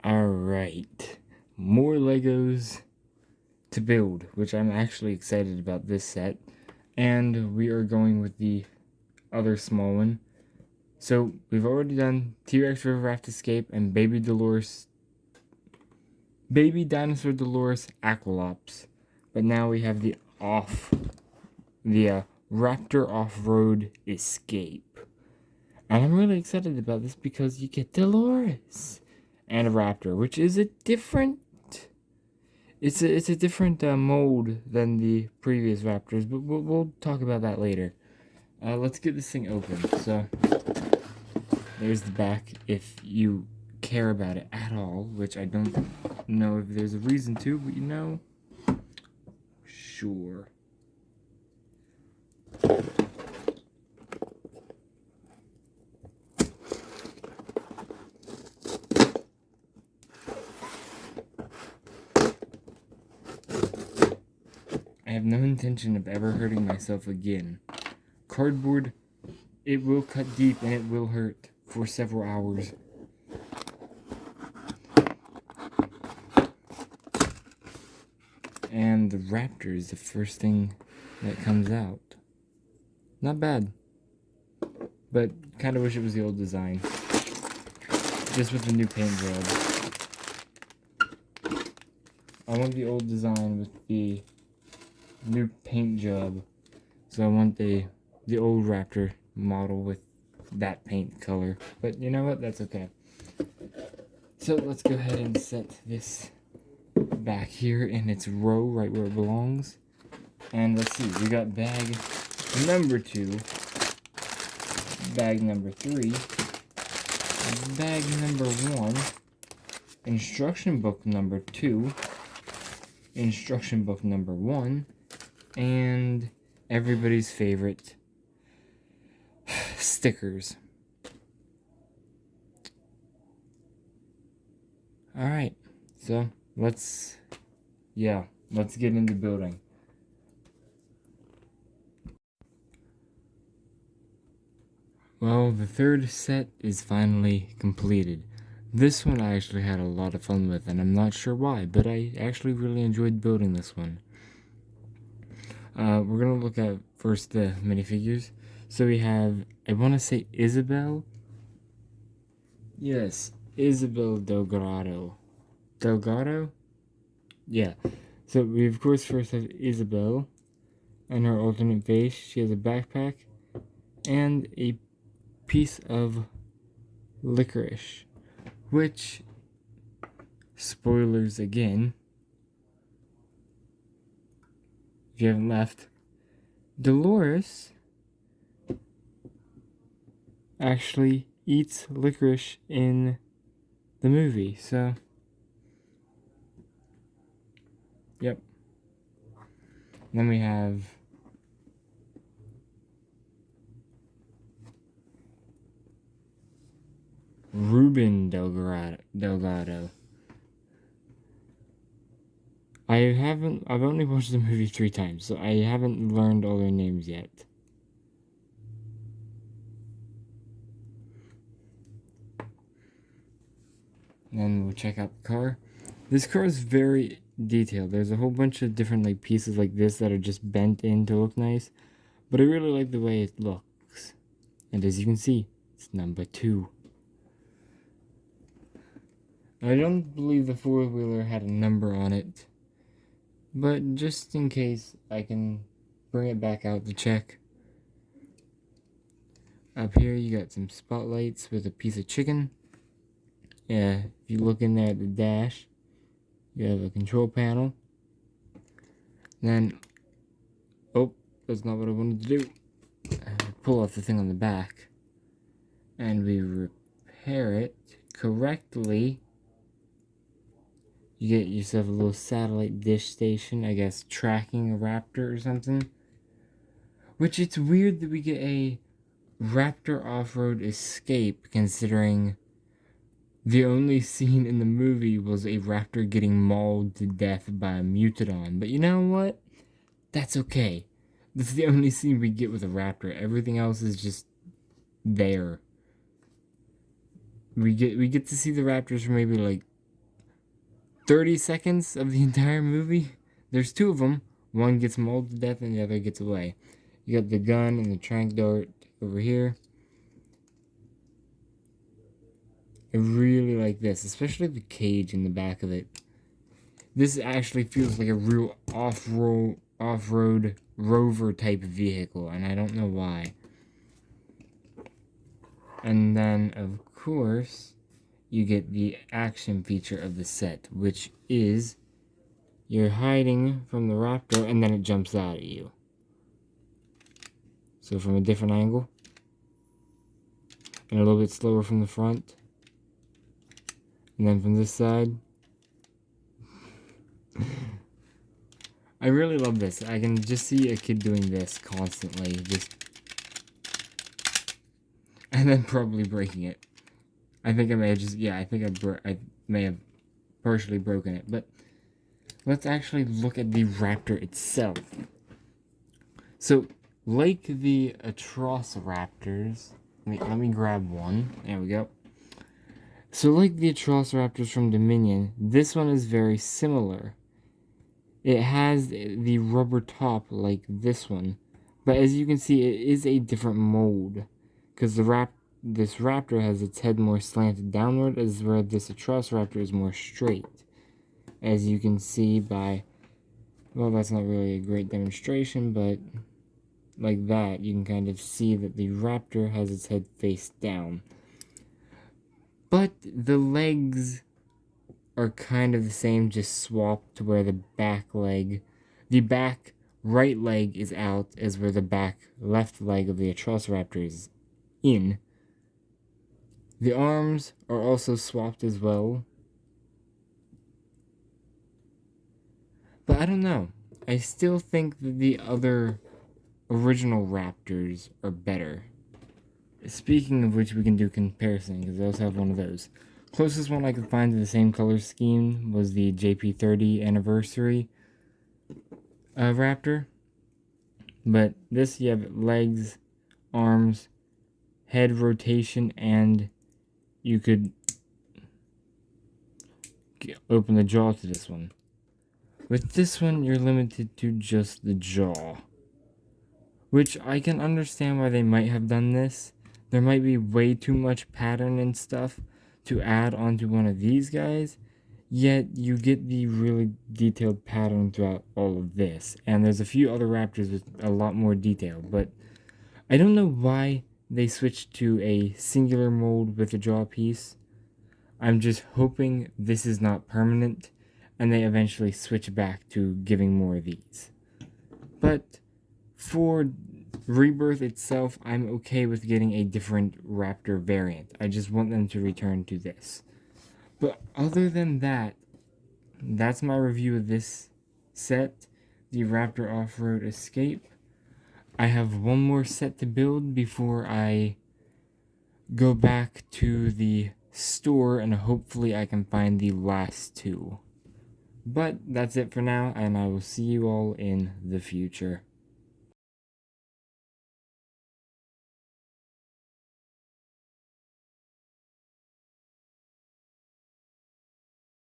Alright, more Legos to build, which I'm actually excited about this set. And we are going with the other small one. So, we've already done T-Rex River Raft Escape and Baby Dinosaur Dolores Aqualops. But now we have the Raptor Off-Road Escape. And I'm really excited about this because you get Dolores and a Raptor, which is a different... It's a different mold than the previous Raptors, but we'll talk about that later. Let's get this thing open. So, there's the back if you care about it at all, which I don't know if there's a reason to, but you know, sure. I have no intention of ever hurting myself again. Cardboard, it will cut deep and it will hurt for several hours. And the Raptor is the first thing that comes out. Not bad. But kind of wish it was the old design. Just with the new paint job. I want the old design with the new paint job. So I want the old Raptor model with that paint color. But you know what? That's okay. So let's go ahead and set this back here in its row right where it belongs. And let's see. We got bag number 2. Bag number 3. Bag number 1. Instruction book number 2. Instruction book number 1. And everybody's favorite stickers. Alright, so let's get into building. Well, the third set is finally completed. This one I actually had a lot of fun with, and I'm not sure why, but I actually really enjoyed building this one. We're going to look at first the minifigures. So we have, I want to say Isabel. Yes, Isabel Delgado. Delgado? Yeah. So we of course first have Isabel and her alternate face. She has a backpack and a piece of licorice. Which, spoilers again, if you haven't left, Dolores actually eats licorice in the movie, so yep. Then we have Ruben Delgado. I've only watched the movie 3 times, so I haven't learned all their names yet. And then we'll check out the car. This car is very detailed. There's a whole bunch of different pieces like this that are just bent in to look nice. But I really like the way it looks. And as you can see, it's number 2. I don't believe the 4-wheeler had a number on it. But just in case, I can bring it back out to check. Up here you got some spotlights with a piece of chicken. Yeah, if you look in there at the dash, you have a control panel. Then, oh, that's not what I wanted to do. Pull off the thing on the back. And we repair it correctly. You get yourself a little satellite dish station, I guess tracking a Raptor or something. Which it's weird that we get a Raptor Off-Road Escape, considering the only scene in the movie was a Raptor getting mauled to death by a Mutodon. But you know what? That's okay. That's the only scene we get with a Raptor. Everything else is just there. We get to see the Raptors for maybe like 30 seconds of the entire movie. There's two of them. One gets mauled to death and the other gets away. You got the gun and the trank dart over here. I really like this, especially the cage in the back of it. This actually feels like a real off-road rover type vehicle, and I don't know why. And then, of course, you get the action feature of the set, which is you're hiding from the Raptor and then it jumps out at you. So from a different angle, and a little bit slower from the front, and then from this side. I really love this. I can just see a kid doing this constantly, just, and then probably breaking it. I think I may have just, yeah, I think I may have partially broken it, but let's actually look at the Raptor itself. So, like the Atrociraptors, let me grab one. There we go. So, like the Atrociraptors from Dominion, this one is very similar. It has the rubber top like this one, but as you can see, it is a different mold, because this Raptor has its head more slanted downward, as where this Atrociraptor is more straight. As you can see by, well, that's not really a great demonstration, but like that, you can kind of see that the Raptor has its head face down. But the legs are kind of the same, just swapped to where the back right leg is out, as where the back left leg of the Atrociraptor is in. The arms are also swapped as well. But I don't know. I still think that the other original Raptors are better. Speaking of which, we can do comparison, because I also have one of those. Closest one I could find to the same color scheme was the JP30 anniversary Raptor. But this, you have legs, arms, head rotation, and you could open the jaw to this one. With this one, you're limited to just the jaw. Which I can understand why they might have done this. There might be way too much pattern and stuff to add onto one of these guys, yet you get the really detailed pattern throughout all of this. And there's a few other Raptors with a lot more detail, but I don't know why they switched to a singular mold with a jaw piece. I'm just hoping this is not permanent, and they eventually switch back to giving more of these. But for Rebirth itself, I'm okay with getting a different Raptor variant. I just want them to return to this. But other than that, that's my review of this set, the Raptor Off-Road Escape. I have one more set to build before I go back to the store, and hopefully I can find the last two. But that's it for now, and I will see you all in the future.